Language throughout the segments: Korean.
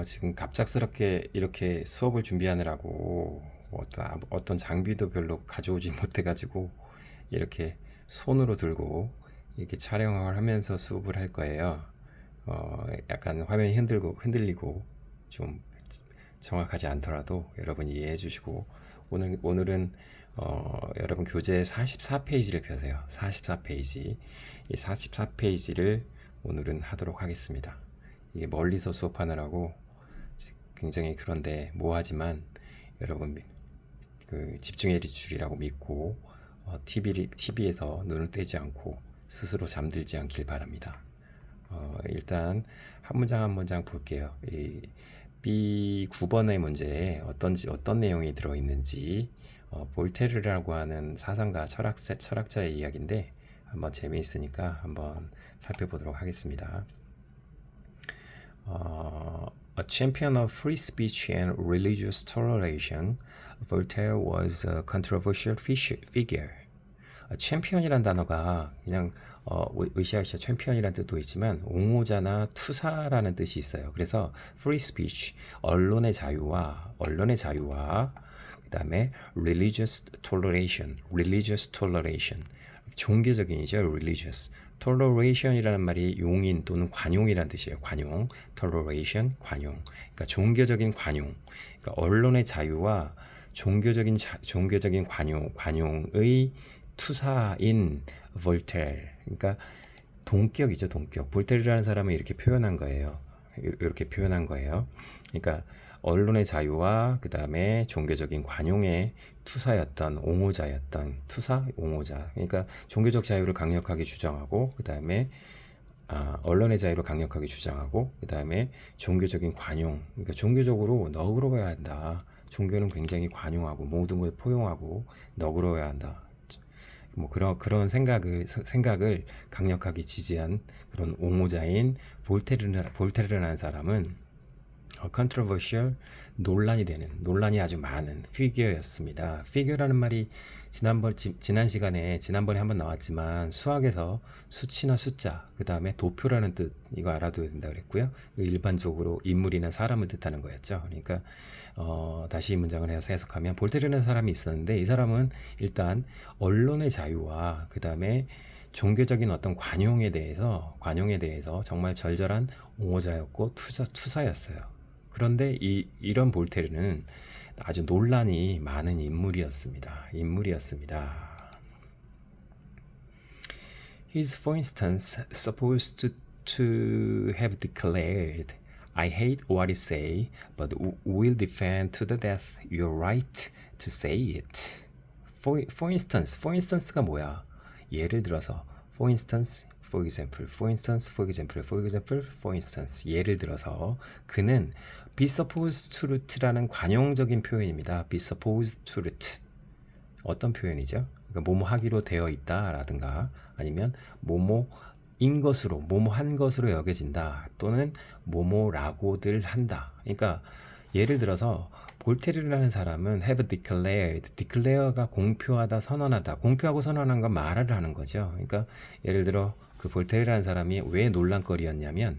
지금 갑작스럽게 이렇게 수업을 준비하느라고 어떤 장비도 별로 가져오지 못해가지고 이렇게 손으로 들고 이렇게 촬영을 하면서 수업을 할 거예요. 약간 화면이 흔들리고 좀 정확하지 않더라도 여러분 이해해 주시고 오늘은 여러분 교재 44페이지를 펴세요. 44페이지. 이 44페이지를 오늘은 하도록 하겠습니다. 이게 멀리서 수업하느라고 굉장히 그런데 뭐하지만 여러분 그 집중해 주리라고 믿고 TV에서 눈을 떼지 않고 스스로 잠들지 않길 바랍니다. 일단 한 문장 한 문장 볼게요. 이 B9번의 문제에 어떤 내용이 들어있는지 볼테르라고 하는 사상가 철학자의 이야기인데 한번 재미있으니까 한번 살펴보도록 하겠습니다. A champion of free speech and religious toleration, Voltaire was a controversial figure. 챔피언이란 단어가 그냥 으쌰으쌰 챔피언이라는 뜻도 있지만 옹호자나 투사라는 뜻이 있어요. 그래서 free speech, 언론의 자유와 그다음에 religious toleration, 종교적인이죠. religious. toleration이라는 말이 용인 또는 관용이라는 뜻이에요. 관용, toleration, 관용. 그러니까 종교적인 관용. 그러니까 언론의 자유와 종교적인 관용의 투사인 볼테르. 그러니까 동격이죠, 동격. 볼테르라는 사람은 이렇게 표현한 거예요. 그러니까 언론의 자유와 그 다음에 종교적인 관용의 투사였던 옹호자. 그러니까 종교적 자유를 강력하게 주장하고 그 다음에 언론의 자유를 강력하게 주장하고 그 다음에 종교적인 관용. 그러니까 종교적으로 너그러워야 한다. 종교는 굉장히 관용하고 모든 걸 포용하고 너그러워야 한다. 뭐 그런 생각을 강력하게 지지한 그런 옹호자인 볼테르라는 사람은 controversial, 논란이 아주 많은 피규어였습니다. 피규어라는 말이 지난번에 한번 나왔지만 수학에서 수치나 숫자, 그 다음에 도표라는 뜻, 이거 알아둬야 된다 그랬고요. 일반적으로 인물이나 사람을 뜻하는 거였죠. 그러니까 다시 이 문장을 해석하면 볼테르라는 사람이 있었는데 이 사람은 일단 언론의 자유와 그 다음에 종교적인 어떤 관용에 대해서 정말 절절한 옹호자였고 투사였어요. 그런데 이런 볼테르는 아주 논란이 많은 인물이었습니다. He's, for instance, supposed to have declared, I hate what you say, but will defend to the death your right to say it. For instance가 뭐야? 예를 들어서, for instance, for instance. 예를 들어서 그는 be supposed to라는 관용적인 표현입니다. be supposed to. 어떤 표현이죠? 그러니까 뭐뭐 하기로 되어 있다라든가 아니면 뭐뭐인 것으로, 뭐뭐한 것으로 여겨진다 또는 뭐뭐라고들 한다. 그러니까 예를 들어서 볼테르라는 사람은 have declare가 공표하다, 선언하다. 공표하고 선언한 건 말을 하는 거죠. 그러니까 예를 들어 그 볼테르라는 사람이 왜 논란거리였냐면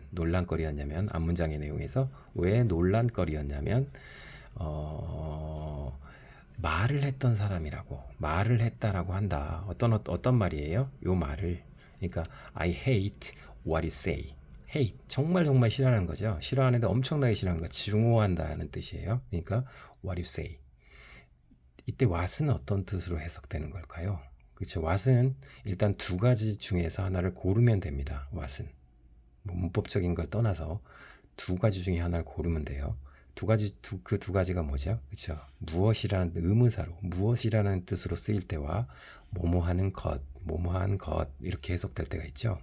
앞문장의 내용에서 왜 논란거리였냐면 말을 했던 사람이라고 말을 했다라고 한다. 어떤 말이에요? 요 말을. 그러니까 I hate what you say. hate 정말 싫어하는 거죠. 싫어하는데 엄청나게 싫어하는 거. 증오한다는 뜻이에요. 그러니까 what you say. 이때 what은 어떤 뜻으로 해석되는 걸까요? 그렇죠. what은 일단 두 가지 중에서 하나를 고르면 됩니다. what은 뭐 문법적인 걸 떠나서 두 가지 중에 하나를 고르면 돼요. 그 두 가지가 뭐죠? 그렇죠. 무엇이라는 의문사로 무엇이라는 뜻으로 쓰일 때와 뭐뭐하는 것, 뭐뭐한 것 이렇게 해석될 때가 있죠.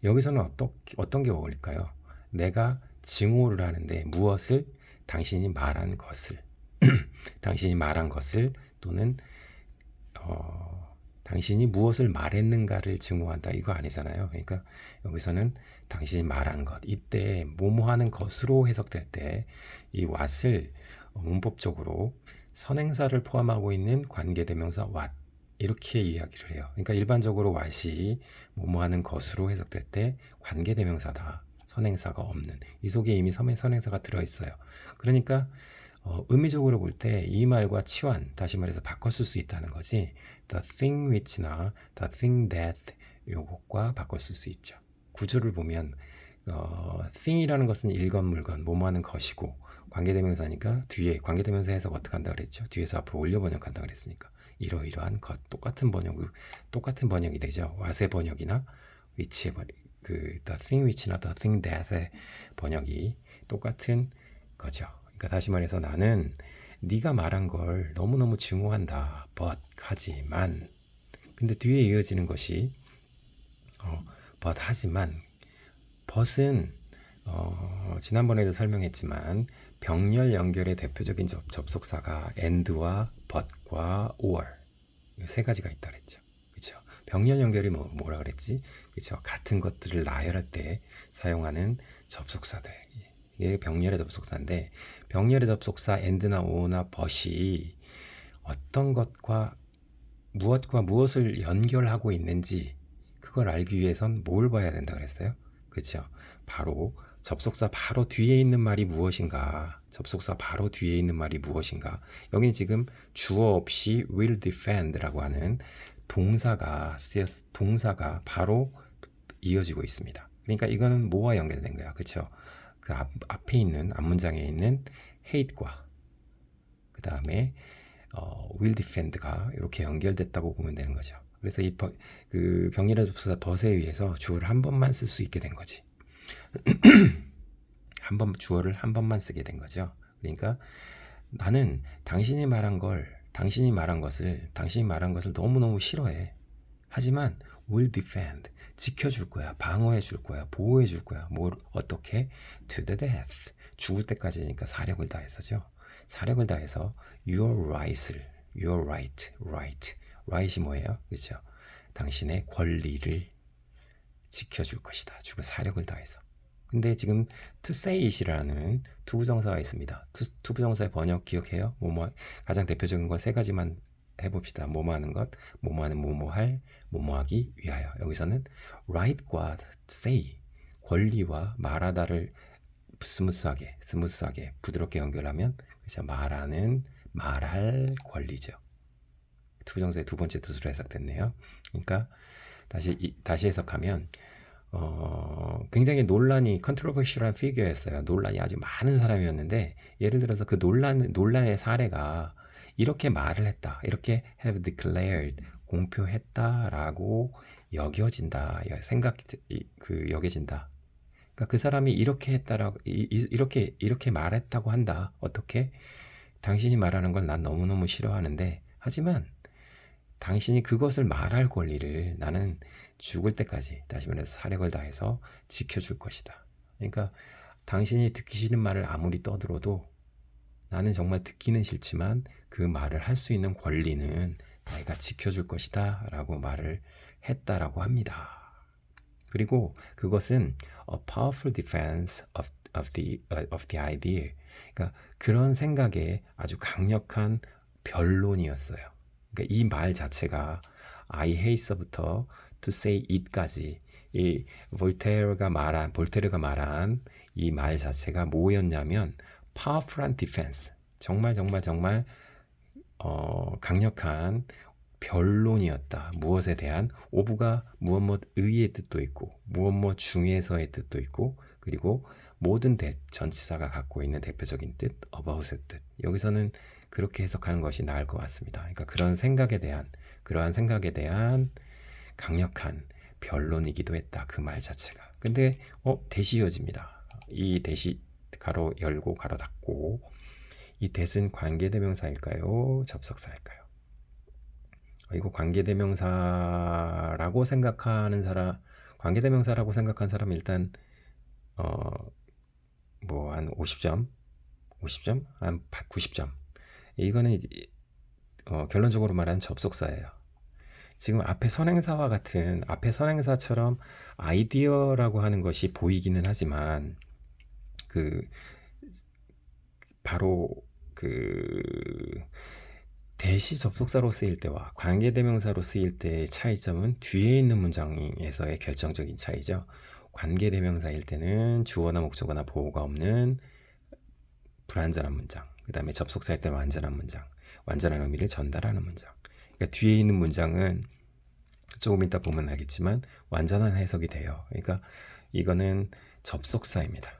여기서는 어떤 게 어울릴까요? 내가 증오를 하는데 무엇을? 당신이 말한 것을 또는 당신이 무엇을 말했는가를 증오한다. 이거 아니잖아요. 그러니까 여기서는 당신이 말한 것. 이때 뭐뭐하는 것으로 해석될 때 이 what을 문법적으로 선행사를 포함하고 있는 관계대명사 what 이렇게 이야기를 해요. 그러니까 일반적으로 what이 뭐뭐하는 것으로 해석될 때 관계대명사다. 선행사가 없는. 이 속에 이미 선행사가 들어있어요. 그러니까 의미적으로 볼 때 이 말과 치환, 다시 말해서 바꿨을 수 있다는 거지. The thing which나 the thing that 요것과 바꿨을 수 있죠. 구조를 보면 thing이라는 것은 일건 물건, 뭐뭐하는 것이고 관계대명사니까 뒤에 관계대명사 해석 어떻게 한다 그랬죠? 뒤에서 앞으로 올려 번역한다 그랬으니까 이러이러한 것 똑같은 번역이 되죠. 와세 번역이나 which의 the thing which나 the thing that의 번역이 똑같은 거죠. 그러니까 다시 말해서 나는 네가 말한 걸 너무너무 증오한다. but 하지만 근데 뒤에 이어지는 것이 but 하지만 but은 지난번에도 설명했지만 병렬 연결의 대표적인 접속사가 and와 but과 or 이 세 가지가 있다 그랬죠. 그렇죠? 병렬 연결이 뭐라 그랬지? 그렇죠? 같은 것들을 나열할 때 사용하는 접속사들. 이게 병렬의 접속사인데 병렬의 접속사 and나 or나 but이 어떤 것과 무엇을 연결하고 있는지 그걸 알기 위해선 뭘 봐야 된다 그랬어요? 그렇죠? 바로 접속사 바로 뒤에 있는 말이 무엇인가? 접속사 바로 뒤에 있는 말이 무엇인가? 여기는 지금 주어 없이 will defend라고 하는 동사가 바로 이어지고 있습니다. 그러니까 이거는 뭐와 연결된 거야? 그렇죠? 그 앞에 있는 앞문장에 있는 hate과 그 다음에 will defend가 이렇게 연결됐다고 보면 되는 거죠. 그래서 그 병렬의 접속사 but에 의해서 주어를 한 번만 쓸 수 있게 된 거지. 주어를 한 번만 쓰게 된 거죠. 그러니까 나는 당신이 말한 것을 너무너무 싫어해. 하지만 will defend, 지켜줄 거야, 방어해 줄 거야, 보호해 줄 거야. 어떻게? To the death, 죽을 때까지니까 사력을 다해서죠. 사력을 다해서 your right이 뭐예요? 그렇죠? 당신의 권리를 지켜줄 것이다. 죽을 사력을 다해서. 근데 지금 to say it이라는 투부정사가 있습니다. 투부정사의 번역 기억해요? 가장 대표적인 건 세 가지만 해봅시다. 뭐뭐하는 것, 뭐뭐하는 뭐뭐할, 뭐뭐하기 위하여. 여기서는 right과 say, 권리와 말하다를 스무스하게 부드럽게 연결하면 그렇죠? 말할 권리죠. 투부정사의 두 번째 뜻으로 해석됐네요. 그러니까 다시 해석하면 굉장히 컨트로버시한 피규어였어요. 논란이 아주 많은 사람이었는데 예를 들어서 그 논란의 사례가 이렇게 말을 했다, 이렇게 have declared 공표했다라고 여겨진다, 여겨진다. 그러니까 그 사람이 이렇게 했다라고 이렇게 말했다고 한다. 어떻게? 당신이 말하는 걸 난 너무너무 싫어하는데 하지만 당신이 그것을 말할 권리를 나는 죽을 때까지 다시 말해서 사력을 다해서 지켜줄 것이다. 그러니까 당신이 듣기 싫은 말을 아무리 떠들어도 나는 정말 듣기는 싫지만 그 말을 할 수 있는 권리는 내가 지켜줄 것이다 라고 말을 했다라고 합니다. 그리고 그것은 a powerful defense of the idea. 그러니까 그런 생각에 아주 강력한 변론이었어요. 그러니까 이 말 자체가 I hate서부터 to say it까지 이 볼테르가 말한 이 말 자체가 뭐였냐면 powerful한 defense, 정말 강력한 변론이었다. 무엇에 대한 오브가 무엇 의의 뜻도 있고 무엇 중에서의 뜻도 있고 그리고 모든 전치사가 갖고 있는 대표적인 뜻 about의 뜻. 여기서는 그렇게 해석하는 것이 나을 것 같습니다. 그러니까 그러한 생각에 대한 강력한 변론이기도 했다. 그 말 자체가. 근데 대시 이어집니다. 이 대시 가로 열고 가로 닫고 이 that은 관계대명사일까요? 접속사일까요? 이거 관계대명사라고 생각한 사람 일단 한 50점, 한 90점. 이거는 이제 결론적으로 말하면 접속사예요. 지금 앞에 선행사처럼 아이디어라고 하는 것이 보이기는 하지만 바로 대시 접속사로 쓰일 때와 관계대명사로 쓰일 때의 차이점은 뒤에 있는 문장에서의 결정적인 차이죠. 관계대명사일 때는 주어나 목적어나 보호가 없는 불완전한 문장. 그 다음에 접속사일 때는 완전한 문장. 완전한 의미를 전달하는 문장. 그러니까 뒤에 있는 문장은 조금 이따 보면 알겠지만 완전한 해석이 돼요. 그러니까 이거는 접속사입니다.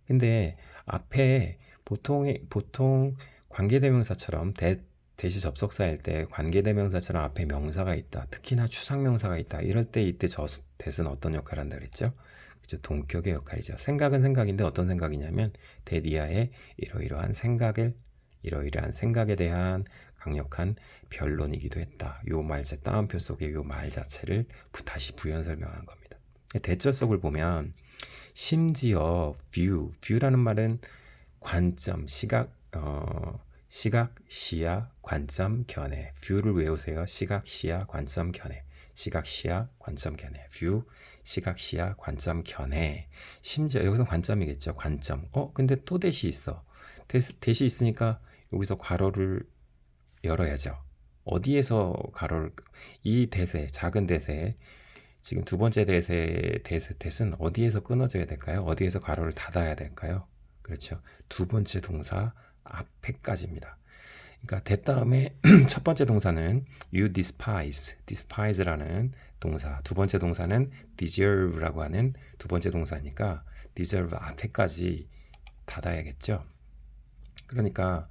근데 앞에 보통 관계대명사처럼 대시 접속사일 때 관계대명사처럼 앞에 명사가 있다. 특히나 추상명사가 있다. 이럴 때 이때 저 대는 어떤 역할을 한다 그랬죠? 그죠? 동격의 역할이죠. 생각은 생각인데 어떤 생각이냐면 대니아의 이러이러한 생각에 대한 강력한 변론이기도 했다. 요 말자 따옴표 속에 요 말 자체를 다시 부연 설명한 겁니다. 대절 속을 보면 심지어 view라는 말은 관점, 시각, 시야, 관점, 견해. view를 외우세요. 시각, 시야, 관점, 견해. 시각, 시야, 관점, 견해. view, 시각, 시야, 관점, 견해. 심지어 여기서 관점이겠죠. 관점. 근데 또 대시 있어. 대시 있으니까 여기서 괄호를 열어야죠. 어디에서 괄호를 이 대세, 작은 대세 지금 두 번째 대세는 어디에서 끊어져야 될까요? 어디에서 괄호를 닫아야 될까요? 그렇죠. 두 번째 동사 앞에까지입니다. 그러니까 대 다음에 첫 번째 동사는 you despise라는 동사. 두 번째 동사는 deserve라고 하는 두 번째 동사니까 deserve 앞에까지 닫아야겠죠. 그러니까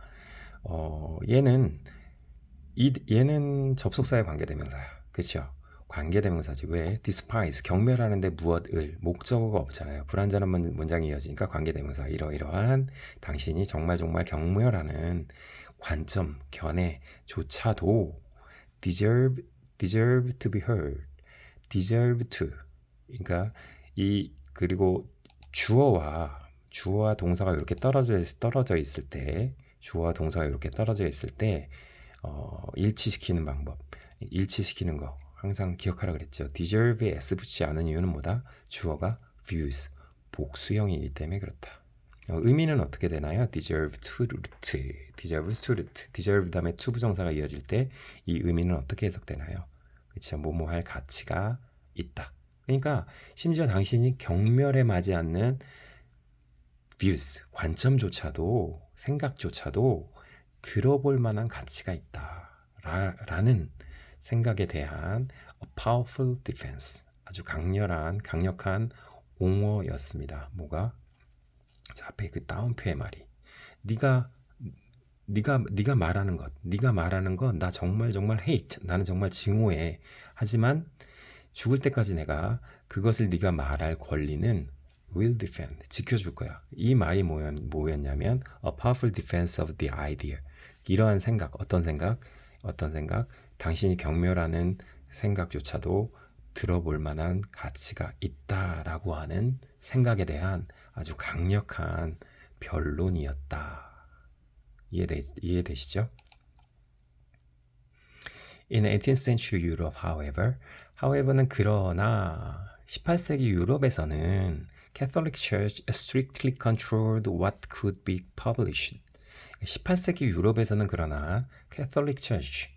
얘는 접속사에 관계대명사야. 그렇죠? 관계대명사지. 왜? despise 경멸하는데 무엇을 목적어가 없잖아요. 불완전한 문장이 이어지니까 관계대명사. 이러이러한 당신이 정말 경멸하는 관점, 견해조차도 deserve to be heard, deserve to. 그러니까 그리고 주어와 동사가 이렇게 떨어져 있을 때, 주어와 동사가 이렇게 떨어져 있을 때 일치시키는 방법, 일치시키는 거 항상 기억하라 그랬죠. deserve에 s 붙이지 않은 이유는 뭐다? 주어가 views, 복수형이기 때문에 그렇다. 의미는 어떻게 되나요? deserve to root, deserve 다음에 to 부정사가 이어질 때 이 의미는 어떻게 해석되나요? 그렇죠. 뭐뭐 할 가치가 있다. 그러니까 심지어 당신이 경멸에 맞지 않는 views, 관점조차도 생각조차도 들어볼 만한 가치가 있다 라는 생각에 대한 a powerful defense, 아주 강력한 옹호였습니다. 뭐가? 자, 앞에 그 따옴표의 말이 네가 말하는 것 나 정말 hate, 나는 정말 증오해. 하지만 죽을 때까지 내가 그것을 네가 말할 권리는 will defend, 지켜줄 거야. 이 말이 뭐였냐면 a powerful defense of the idea. 이러한 생각, 어떤 생각? 당신이 경멸하는 생각조차도 들어볼 만한 가치가 있다라고 하는 생각에 대한 아주 강력한 변론이었다. 이해되시죠? In 18th century Europe, however는 그러나 18세기 유럽에서는 Catholic Church strictly controlled what could be published. 18세기 유럽에서는 그러나 Catholic Church,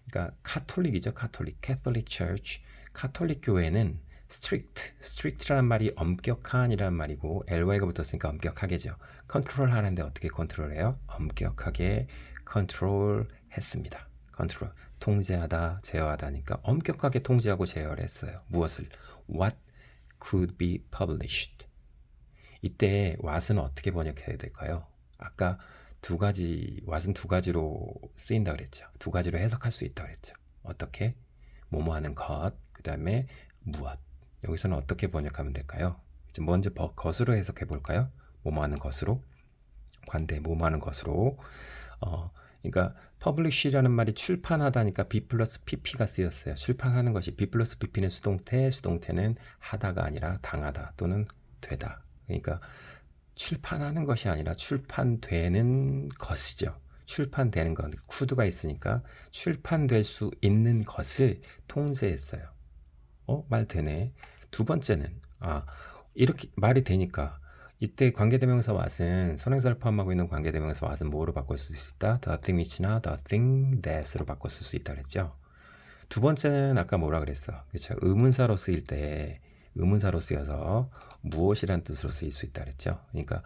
그러니까 카톨릭이죠. Catholic Church, 카톨릭 교회는 strict라는 말이 엄격한이라는 말이고 ly가 붙었으니까 엄격하게죠. 컨트롤 하는데 어떻게 컨트롤해요? 엄격하게 컨트롤했습니다. 컨트롤, 통제하다, 제어하다니까 엄격하게 통제하고 제어를 했어요. 무엇을? What could be published. 이때 what은 어떻게 번역해야 될까요? 아까 what은 두 가지로 쓰인다 그랬죠. 두 가지로 해석할 수 있다 그랬죠. 어떻게? 뭐뭐 하는 것, 그 다음에 무엇. 여기서는 어떻게 번역하면 될까요? 이제 먼저 것으로 해석해 볼까요? 뭐뭐 하는 것으로, 관대 뭐뭐 하는 것으로. 그러니까 publish라는 말이 출판하다니까 B 플러스 PP가 쓰였어요. 출판하는 것이 B 플러스 PP는 수동태는 하다가 아니라 당하다 또는 되다. 그러니까 출판하는 것이 아니라 출판되는 것이죠. 출판되는 것, could가 있으니까 출판될 수 있는 것을 통제했어요. 말 되네. 두 번째는 이렇게 말이 되니까 이때 관계대명사 what은 선행사를 포함하고 있는 관계대명사 what은 뭐로 바꿀 수 있다? the thing which나 the thing that으로 바꿀 수 있다 그랬죠. 두 번째는 아까 뭐라 그랬어? 그렇죠. 의문사로 쓰일 때 의문사로 쓰여서 무엇이란 뜻으로 쓰일 수 있다 그랬죠. 그러니까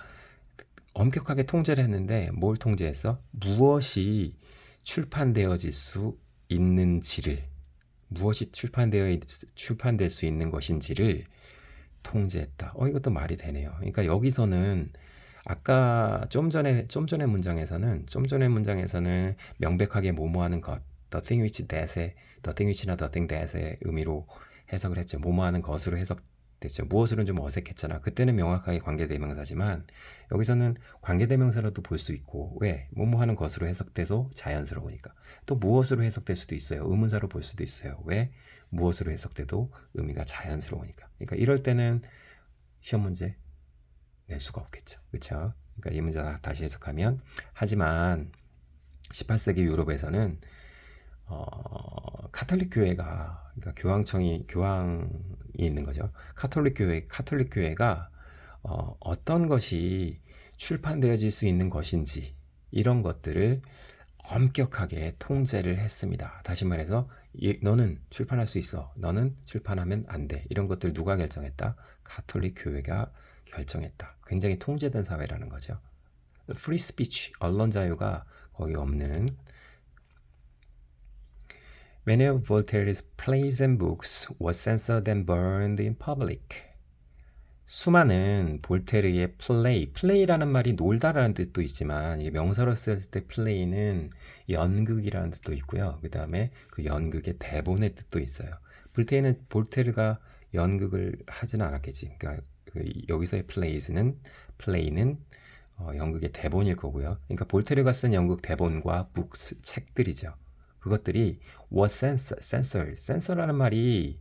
엄격하게 통제를 했는데 뭘 통제했어? 무엇이 출판되어질 수 있는지를, 무엇이 출판될 수 있는 것인지를 통제했다. 이것도 말이 되네요. 그러니까 여기서는 아까 좀 전에 문장에서는 명백하게 뭐뭐하는 것, the thing which that의 the thing which나 the thing that의 의미로 해석을 했죠. 뭐뭐하는 것으로 해석됐죠. 무엇으로는 좀 어색했잖아. 그때는 명확하게 관계대명사지만 여기서는 관계대명사로도 볼 수 있고, 왜? 뭐뭐하는 것으로 해석돼서 자연스러우니까. 또 무엇으로 해석될 수도 있어요. 의문사로 볼 수도 있어요. 왜? 무엇으로 해석돼도 의미가 자연스러우니까. 그러니까 이럴 때는 시험 문제 낼 수가 없겠죠. 그렇죠? 그러니까 이 문제 다시 해석하면, 하지만 18세기 유럽에서는 카톨릭 교회가, 그러니까 교황이 있는 거죠. 카톨릭 교회가 어떤 것이 출판되어질 수 있는 것인지 이런 것들을 엄격하게 통제를 했습니다. 다시 말해서 너는 출판할 수 있어. 너는 출판하면 안 돼. 이런 것들 누가 결정했다? 카톨릭 교회가 결정했다. 굉장히 통제된 사회라는 거죠. free speech, 언론 자유가 거의 없는. Many of Voltaire's plays and books were censored and burned in public. 수많은 볼테르의 플레이라는 말이 놀다라는 뜻도 있지만 이게 명사로 쓰였을 때 플레이는 연극이라는 뜻도 있고요. 그 다음에 그 연극의 대본의 뜻도 있어요. 볼테르가 연극을 하지는 않았겠지. 그러니까 여기서의 플레이는 연극의 대본일 거고요. 그러니까 볼테르가 쓴 연극 대본과 책들이죠. 그것들이 were censora는 말이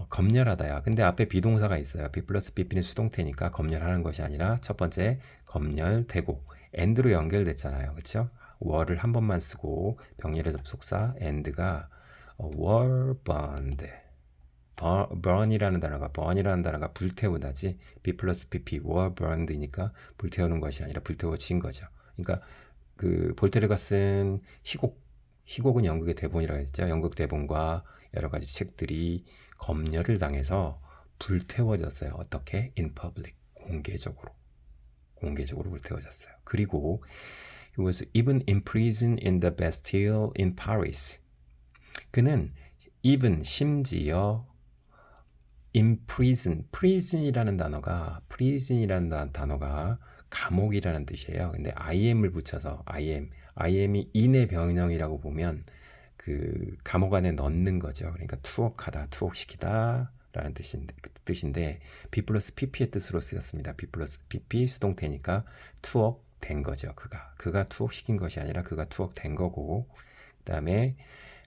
검열하다야. 근데 앞에 비동사가 있어요. B 플러스 BP는 수동태니까 검열하는 것이 아니라 첫 번째 검열되고 and로 연결됐잖아요. 그렇죠? were를 한 번만 쓰고 병렬의 접속사 and가 were burned. burn이라는 단어가 불태우다지. B 플러스 BP were burned니까 불태우는 것이 아니라 불태워진 거죠. 그러니까 그 볼테르가 쓴 희곡은 연극의 대본이라고 했죠. 연극 대본과 여러 가지 책들이 검열을 당해서 불태워졌어요. 어떻게? In public. 공개적으로 불태워졌어요. 그리고 he was even imprisoned in the Bastille in Paris. 그는 even 심지어 prison이라는 단어가 감옥이라는 뜻이에요. 근데 im을 붙여서 im이 in의 변형이라고 보면 그 감옥 안에 넣는 거죠. 그러니까 투옥시키다 라는 뜻인데 B 플러스 PP의 뜻으로 쓰였습니다. B 플러스 PP 수동태니까 투옥된 거죠. 그가 투옥시킨 것이 아니라 그가 투옥된 거고, 그 다음에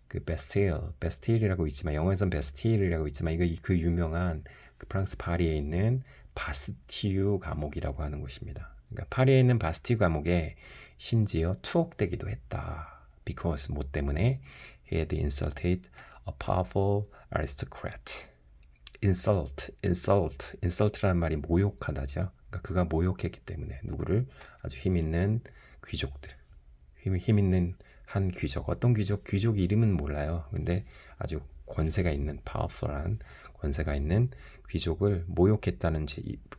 그 베스틸이라고 있지만 영어에선 베스틸이라고 있지만 이거 그 유명한 그 프랑스 파리에 있는 바스티유 감옥이라고 하는 곳입니다. 그러니까 파리에 있는 바스티유 감옥에 심지어 투옥되기도 했다. Because 뭐 때문에 he had insulted a powerful aristocrat. insult라는 말이 모욕하다죠. 그러니까 그가 모욕했기 때문에 누구를? 아주 힘 있는 귀족들. 힘 있는 한 귀족. 어떤 귀족 이름은 몰라요. 근데 아주 권세가 있는 powerful한 권세가 있는 귀족을 모욕했다는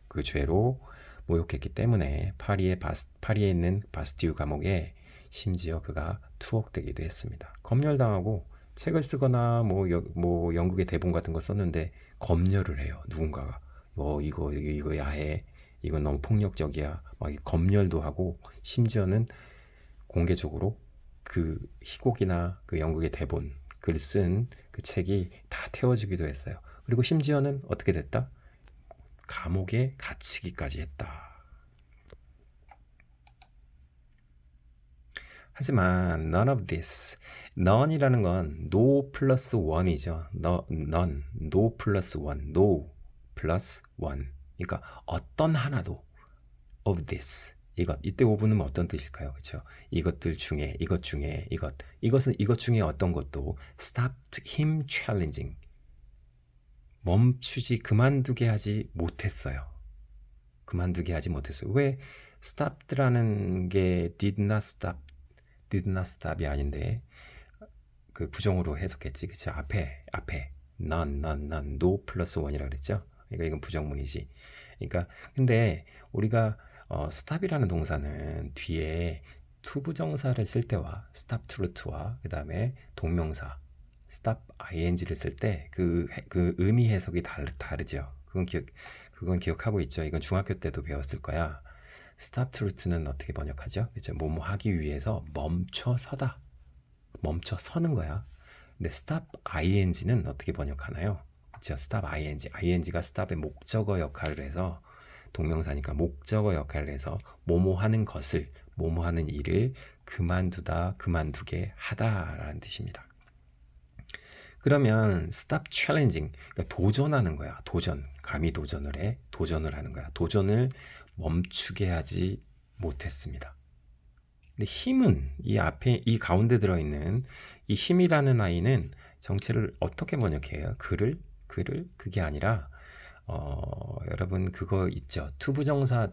그 죄로 모욕했기 때문에 파리에 있는 바스티유 감옥에 심지어 그가 투옥되기도 했습니다. 검열당하고 책을 쓰거나 뭐 연극의 대본 같은 거 썼는데 검열을 해요. 누군가가 이거 야해, 이건 너무 폭력적이야, 막 검열도 하고 심지어는 공개적으로 그 희곡이나 그 연극의 대본 글 쓴 그 책이 다 태워지기도 했어요. 그리고 심지어는 어떻게 됐다? 감옥에 갇히기까지 했다. 하지만 none of this, none이라는 건 no 플러스 one이죠. no 플러스 one. 그러니까 어떤 하나도 of this, 이때 오분은 어떤 뜻일까요? 그렇죠? 이것 중에 이것 중에 어떤 것도 stopped him challenging, 그만두게 하지 못했어요. 왜? stopped라는 게 did not stop이 아닌데 그 부정으로 해석했지. 그치? 앞에 none, no 플러스 one이라 그랬죠. 그러니까 이건 부정문이지. 그러니까 근데 우리가 stop이라는 동사는 뒤에 투부정사를 쓸 때와 stop truth와 그 다음에 동명사 stop ing를 쓸 때 그 의미 해석이 다르죠. 그건 기억하고 있죠. 이건 중학교 때도 배웠을 거야. stop truth는 어떻게 번역하죠? 그죠? 뭐뭐 하기 위해서 멈춰 서다. 멈춰 서는 거야. 근데 stop ing는 어떻게 번역하나요? 그렇죠. stop ing가 stop의 목적어 역할을 해서 동명사니까 목적어 역할을 해서 뭐뭐 하는 것을 뭐뭐 하는 일을 그만두다, 그만두게 하다라는 뜻입니다. 그러면 stop challenging, 그러니까 도전하는 거야. 감히 도전을 하는 거야. 도전을 멈추게 하지 못했습니다. 근데 힘은 이 앞에 이 가운데 들어있는 이 힘이라는 아이는 정체를 어떻게 번역해요? 그게 아니라 여러분 그거 있죠. 투부정사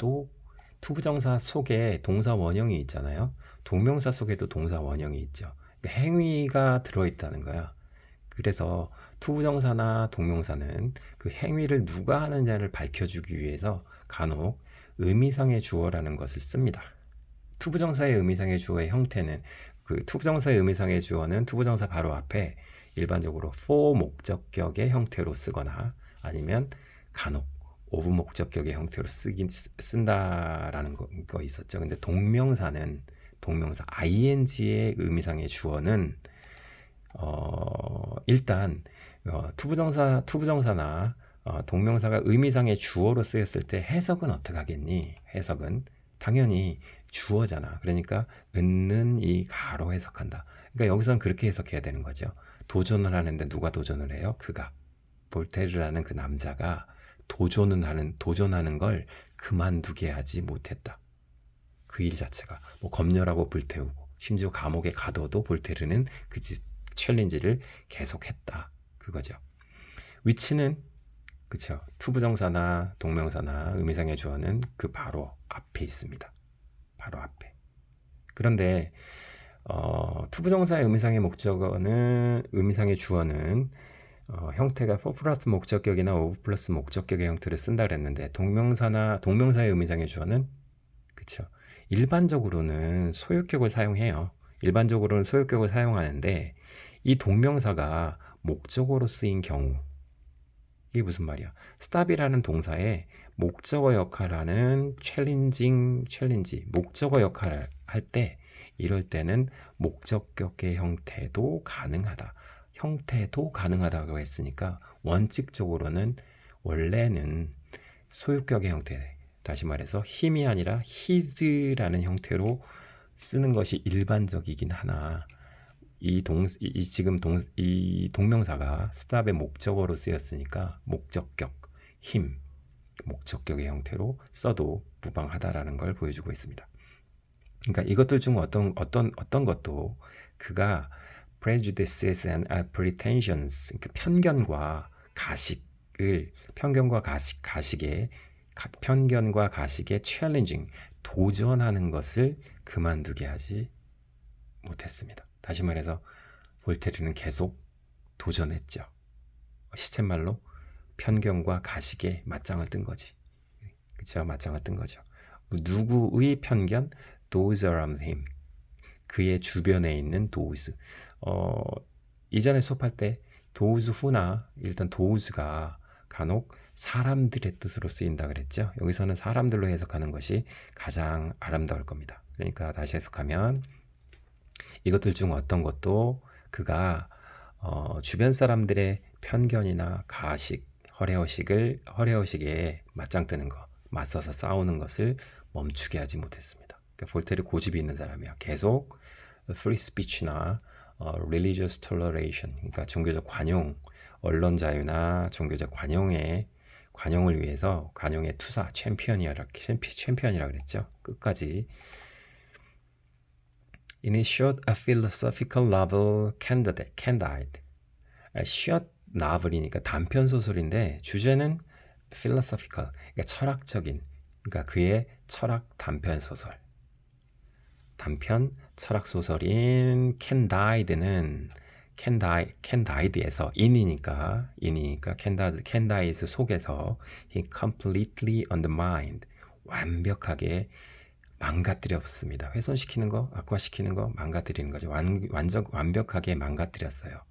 속에 동사 원형이 있잖아요. 동명사 속에도 동사 원형이 있죠. 그러니까 행위가 들어있다는 거야. 그래서 투부정사나 동명사는 그 행위를 누가 하느냐를 밝혀주기 위해서 간혹 의미상의 주어라는 것을 씁니다. 투부정사의 의미상의 주어의 형태는 그 투부정사의 의미상의 주어는 투부정사 바로 앞에 일반적으로 for 목적격의 형태로 쓰거나 아니면 간혹 of 목적격의 형태로 쓴다라는 거 있었죠. 근데 동명사 ing의 의미상의 주어는 일단 투부정사나 동명사가 의미상의 주어로 쓰였을 때 해석은 어떻게 하겠니? 해석은 당연히 주어잖아. 그러니까 은는 이 가로 해석한다. 그러니까 여기서는 그렇게 해석해야 되는 거죠. 도전을 하는데 누가 도전을 해요? 그가. 볼테르라는 그 남자가 도전하는 걸 그만두게 하지 못했다. 그 일 자체가 뭐 검열하고 불태우고 심지어 감옥에 가둬도 볼테르는 그 챌린지를 계속했다. 그거죠. 위치는 그렇죠. 투부정사나 동명사나 의미상의 주어는 그 바로 앞에 있습니다. 바로 앞에. 그런데 투부정사의 의미상의 주어는 형태가 for 플러스 목적격이나 of 플러스 목적격의 형태를 쓴다 그랬는데 동명사의 의미상의 주어는 그렇죠. 일반적으로는 소유격을 사용해요. 일반적으로는 소유격을 사용하는데 이 동명사가 목적어로 쓰인 경우 이게 무슨 말이야? stop이라는 동사에 목적어 역할하는 챌린지 목적어 역할을 할 때 이럴 때는 목적격의 형태도 가능하다고 했으니까 원칙적으로는 원래는 소유격의 형태 다시 말해서 힘이 아니라 his라는 형태로 쓰는 것이 일반적이긴 하나 이 동명사가 stop의 목적어로 쓰였으니까 목적격의 형태로 써도 무방하다라는 걸 보여주고 있습니다. 그러니까 이것들 중 어떤 것도 그가 prejudices and pretensions, 그러니까 편견과 가식의 challenging, 도전하는 것을 그만두게 하지 못했습니다. 다시 말해서 볼테르는 계속 도전했죠. 시쳇말로 편견과 가식에 맞짱을 뜬 거지. 그렇죠? 맞짱을 뜬 거죠. 누구의 편견? Those around him. 그의 주변에 있는 those. 이전에 수업할 때 those who나 일단 those가 간혹 사람들의 뜻으로 쓰인다 그랬죠. 여기서는 사람들로 해석하는 것이 가장 아름다울 겁니다. 그러니까 다시 해석하면 이것들 중 어떤 것도 그가 주변 사람들의 편견이나 가식, 허례허식에 맞짱 뜨는 것, 맞서서 싸우는 것을 멈추게 하지 못했습니다. 그러니까 볼테르 고집이 있는 사람이야. 계속 free speech나 religious toleration, 그러니까 종교적 관용, 언론 자유나 종교적 관용을 위해서 관용의 투사, 챔피언이라 그랬죠. 끝까지. Initiate a philosophical novel Candide. short novel이니까 단편 소설인데 주제는 philosophical, 그러니까 철학적인, 그러니까 그의 철학 단편 소설. 철학 소설인 Candide에서 in이니까 Candide 속에서 he completely undermined 완벽하게 망가뜨렸습니다. 훼손시키는 거, 악화시키는 거, 망가뜨리는 거죠. 완벽하게 망가뜨렸어요.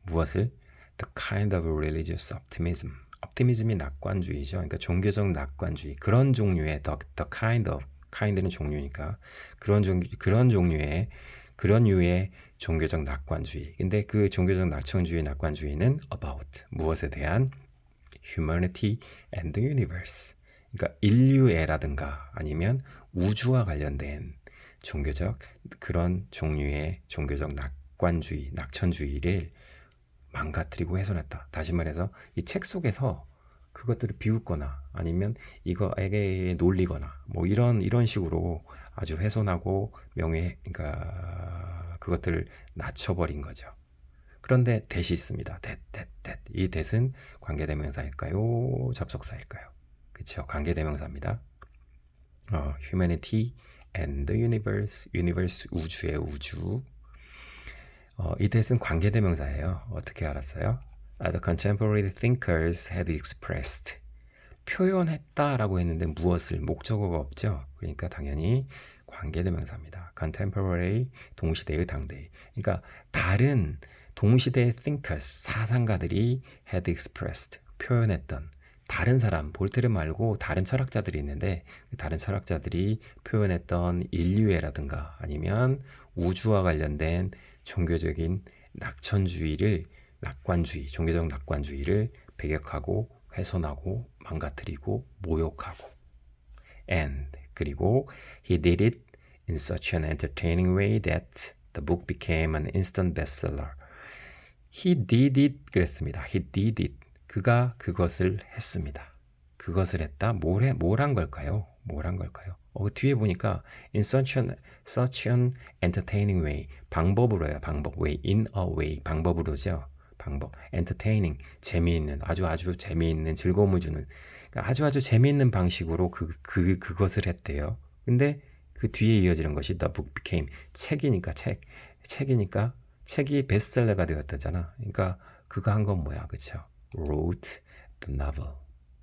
무엇을? The kind of religious optimism. optimism이 낙관주의죠. 그러니까 종교적 낙관주의. 그런 종류의 the kind of, kind는 종류니까 그런 종류의 그런 류의 종교적 낙관주의. 근데 그 종교적 낙관주의는 about 무엇에 대한 humanity and the universe. 그러니까 인류애라든가 아니면 우주와 관련된 종교적 그런 종류의 종교적 낙천주의를 망가뜨리고 훼손했다. 다시 말해서 이 책 속에서 그것들을 비웃거나 아니면 이거에게 놀리거나 뭐 이런 식으로 아주 훼손하고 그러니까 그것들을 낮춰버린 거죠. 그런데 that이 있습니다. that. 이 that은 관계대명사일까요? 접속사일까요? 그렇죠. 관계대명사입니다. humanity and the universe 우주의 우주. 이 that은 관계대명사예요. 어떻게 알았어요? The contemporary thinkers had expressed. 표현했다라고 했는데 무엇을? 목적어가 없죠. 그러니까 당연히 관계대명사입니다. contemporary 동시대의 당대. 그러니까 다른 동시대의 thinkers 사상가들이 had expressed 표현했던 다른 사람 볼테르 말고 다른 철학자들이 있는데 다른 철학자들이 표현했던 인류애라든가 아니면 우주와 관련된 종교적인 종교적 낙관주의를 배격하고 훼손하고 망가뜨리고 모욕하고 and 그리고 he did it in such an entertaining way that the book became an instant bestseller. He did it 그랬습니다. He did it. 그가 그것을 했습니다. 그것을 했다. 뭘 한 걸까요? 뒤에 보니까 in such an entertaining way. 방법으로 해요. way. in a way. 방법으로죠. entertaining. 재미있는. 아주 재미있는 즐거움을 주는. 그러니까 아주 재미있는 방식으로 그것을 했대요. 근데 그 뒤에 이어지는 것이 the book became. 책이니까 책이 베스트셀러가 되었다잖아. 그러니까 그가 한 건 뭐야? 그쵸? wrote the novel.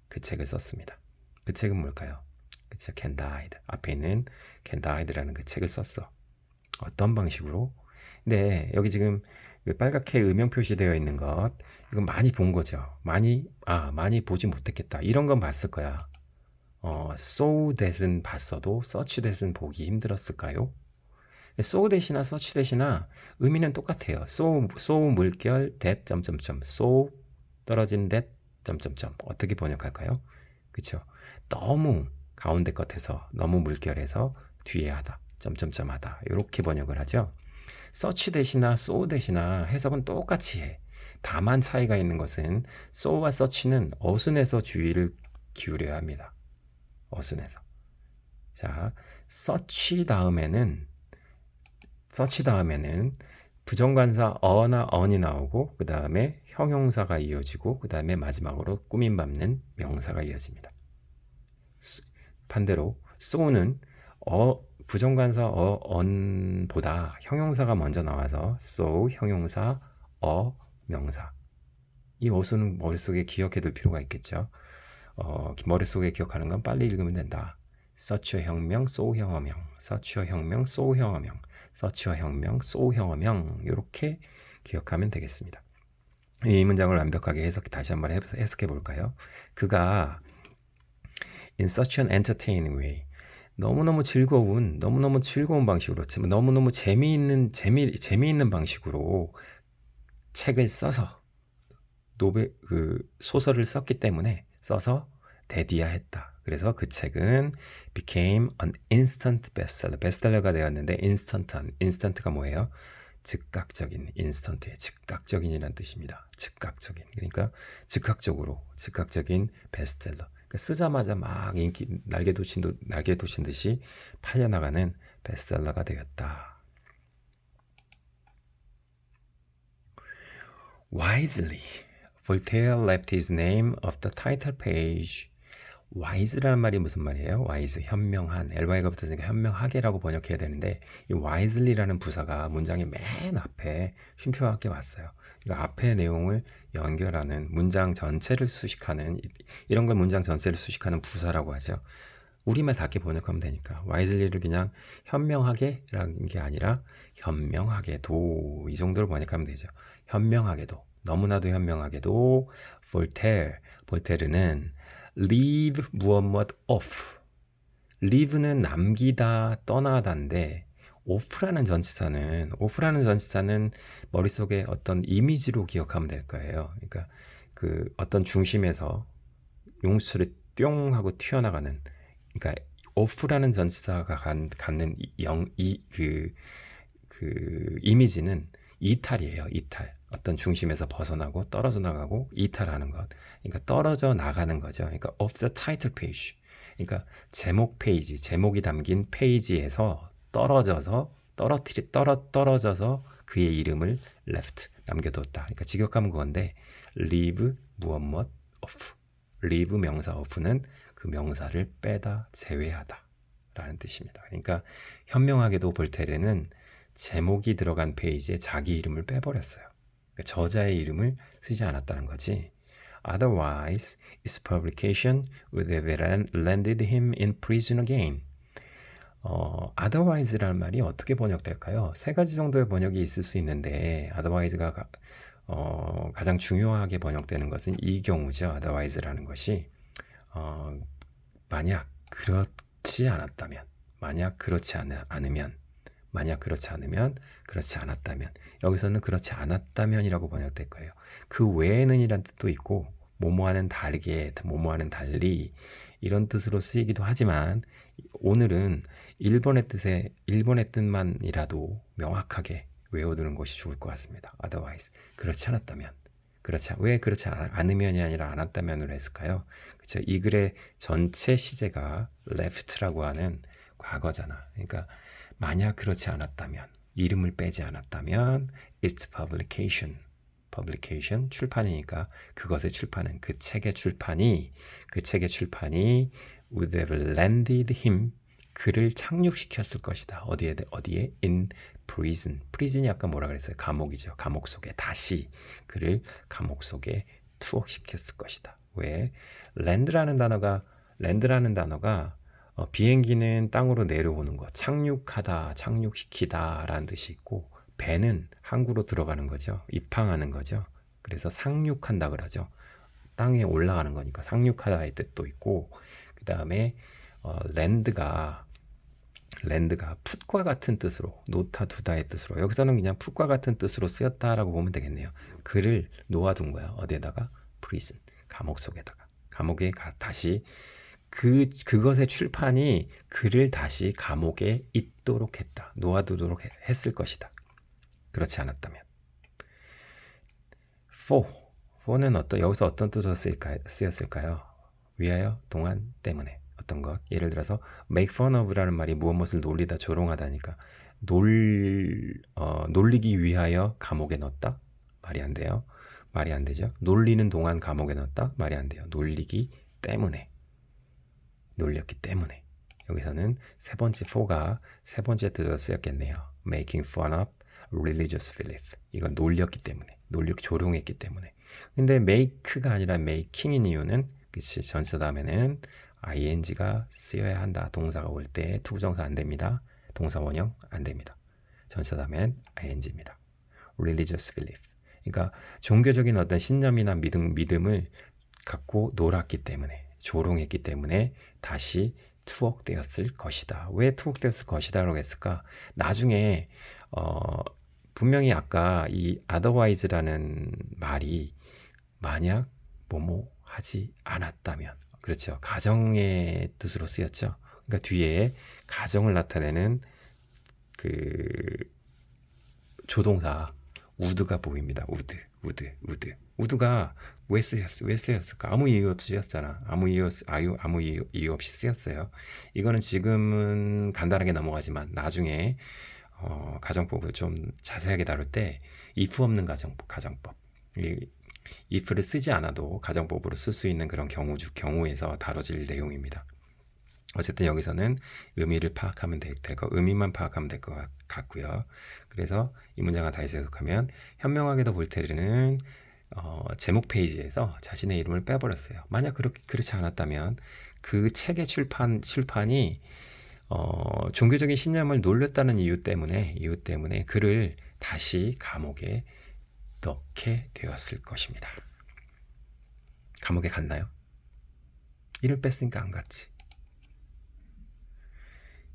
그 책을 썼습니다. 그 책은 뭘까요? 그쵸? Candide. 앞에 있는 Candide라는 그 책을 썼어. 어떤 방식으로? 근데 여기 지금 빨갛게 음영 표시되어 있는 것 이건 많이 본 거죠. 많이 보지 못했겠다. 이런 건 봤을 거야. so that은 봤어도 such that은 보기 힘들었을까요? so that이나 such that이나 의미는 똑같아요. so 물결 that so 떨어진 that 어떻게 번역할까요? 그렇죠? 너무 가운데 것에서 너무 물결에서 뒤에 하다 하다 이렇게 번역을 하죠. such that이나 so that이나 해석은 똑같이 해. 다만 차이가 있는 것은 so와 such는 어순에서 주의를 기울여야 합니다. 어순에서. 자, such 다음에는 부정관사 어나 언이 나오고 그 다음에 형용사가 이어지고 그 다음에 마지막으로 꾸밈 밟는 명사가 이어집니다. 반대로 so는 부정관사 on보다 형용사가 먼저 나와서 so 형용사 명사. 이 어순은 머릿속에 기억해둘 필요가 있겠죠. 머릿속에 기억하는 건 빨리 읽으면 된다. 서치어 혁명, so 형어명, 서치어 혁명, so 형어명, 서치어 혁명, so 형어명 이렇게 기억하면 되겠습니다. 이 문장을 완벽하게 다시 한번 해석해 볼까요? 그가 in such an entertaining way 너무너무 즐거운 방식으로 너무너무 재미있는 방식으로 책을 써서 소설을 썼기 때문에 써서 대디야했다. 그래서 그 책은 became an instant bestseller. 베스트셀러가 되었는데 instant가 뭐예요? 즉각적인, instant의 즉각적인이라는 뜻입니다. 즉각적인. 그러니까 즉각적인 베스트셀러. 그러니까 쓰자마자 막 인기 날개 돋친 듯이 팔려나가는 베스트셀러가 되었다. Wisely, Voltaire left his name off the title page. wise라는 말이 무슨 말이에요? wise, 현명한, ly가 붙었으니까 현명하게라고 번역해야 되는데 이 wisely라는 부사가 문장의 맨 앞에 쉼표와 함께 왔어요. 그러니까 앞의 내용을 연결하는 문장 전체를 수식하는 이런 걸 문장 전체를 수식하는 부사라고 하죠. 우리말답게 번역하면 되니까 wisely를 그냥 현명하게라는 게 아니라 현명하게도 이 정도로 번역하면 되죠. 현명하게도 너무나도 현명하게도 볼테르는 leave 무엇 off. leave는 남기다, 떠나다인데 off라는 전치사는 머릿속에 어떤 이미지로 기억하면 될 거예요. 그러니까 그 어떤 중심에서 용수를 뿅 하고 튀어나가는 그러니까 off라는 전치사가 갖는 그 이미지는 이탈이에요. 이탈. 어떤 중심에서 벗어나고 떨어져 나가고 이탈하는 것. 그러니까 떨어져 나가는 거죠. 그러니까 off the title page. 그러니까 제목 페이지, 제목이 담긴 페이지에서 떨어져서 그의 이름을 left 남겨뒀다. 그러니까 직역하면 그건데 leave 무엇 off. leave 명사 off는 그 명사를 빼다 제외하다 라는 뜻입니다. 그러니까 현명하게도 볼테르는 제목이 들어간 페이지에 자기 이름을 빼버렸어요. 그러니까 저자의 이름을 쓰지 않았다는 거지. Otherwise, its publication would have landed him in prison again. otherwise라는 말이 어떻게 번역될까요? 세 가지 정도의 번역이 있을 수 있는데 otherwise가 가장 중요하게 번역되는 것은 이 경우죠. otherwise라는 것이 만약 그렇지 않았다면, 만약 그렇지 않았다면, 여기서는 그렇지 않았다면이라고 번역될 거예요. 그 외에는 이란 뜻도 있고, 뭐뭐와는 다르게, 뭐뭐와는 달리 이런 뜻으로 쓰이기도 하지만 오늘은 일본의 뜻만이라도 명확하게 외워두는 것이 좋을 것 같습니다. otherwise, 그렇지 않았다면. 왜 그렇지 않으면이 아니라 않았다면으로 했을까요? 그렇죠. 이 글의 전체 시제가 left라고 하는 과거잖아. 그러니까 만약 그렇지 않았다면, 이름을 빼지 않았다면 its publication 출판이니까 그것의 출판은 그 책의 출판이 would have landed him 그를 착륙시켰을 것이다. 어디에? in prison이 아까 뭐라 그랬어요? 감옥이죠. 감옥 속에 다시 그를 감옥 속에 투옥시켰을 것이다. 왜? land라는 단어가 비행기는 땅으로 내려오는 것, 착륙하다, 착륙시키다 라는 뜻이 있고 배는 항구로 들어가는 거죠. 입항하는 거죠. 그래서 상륙한다 그러죠. 땅에 올라가는 거니까 상륙하다의 뜻도 있고 그 다음에 랜드가 풋과 같은 뜻으로 놓다 두다의 뜻으로 여기서는 그냥 풋과 같은 뜻으로 쓰였다라고 보면 되겠네요. 그를 놓아둔 거야. 어디에다가? prison, 감옥 속에다가. 감옥에 다시 그것의 출판이 그를 다시 감옥에 있도록 했다. 놓아두도록 했을 것이다. 그렇지 않았다면. for는 여기서 어떤 뜻으로 쓰였을까요? 위하여, 동안, 때문에. 어떤 것. 예를 들어서 make fun of라는 말이 무엇을 놀리다, 조롱하다니까 놀리기 위하여 감옥에 넣었다? 말이 안 돼요. 말이 안 되죠. 놀리는 동안 감옥에 넣었다? 말이 안 돼요. 놀렸기 때문에. 여기서는 세 번째 for가 세 번째 뜻으로 쓰였겠네요. making fun of religious belief. 이건 놀렸기 때문에. 조롱했기 때문에. 근데 make가 아니라 making인 이유는 그치 전치사 다음에는 ing가 쓰여야 한다. 동사가 올 때 투부정사 안 됩니다. 동사 원형 안 됩니다. 전치사 다음엔 ing입니다. religious belief. 그러니까 종교적인 어떤 신념이나 믿음을 갖고 놀았기 때문에 조롱했기 때문에 다시 투옥되었을 것이다. 왜 투옥되었을 것이다라고 했을까? 나중에 분명히 아까 이 otherwise라는 말이 만약 뭐뭐 하지 않았다면 그렇죠. 가정의 뜻으로 쓰였죠. 그러니까 뒤에 가정을 나타내는 그 조동사 would가 보입니다. would가 왜 쓰였을까? 아무 이유 없이 쓰였잖아. 아무 이유 없이 쓰였어요. 이거는 지금은 간단하게 넘어가지만 나중에 가정법을 좀 자세하게 다룰 때 if 없는 가정법 if를 쓰지 않아도 가정법으로 쓸 수 있는 그런 경우에서 다뤄질 내용입니다. 어쨌든 여기서는 의미를 파악하면 될 거, 의미만 파악하면 될 것 같고요. 그래서 이 문장을 다시 해석하면 현명하게도 볼테르는 제목 페이지에서 자신의 이름을 빼버렸어요. 만약 그렇지 않았다면 그 책의 출판이 종교적인 신념을 놀렸다는 이유 때문에 그를 다시 감옥에 넣게 되었을 것입니다. 감옥에 갔나요? 이를 뺐으니까 안 갔지.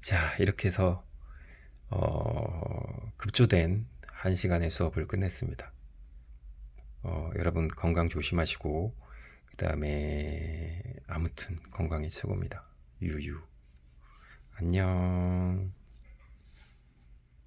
자, 이렇게 해서 급조된 1시간의 수업을 끝냈습니다. 여러분 건강 조심하시고 그 다음에 아무튼 건강이 최고입니다. 유유. 안녕.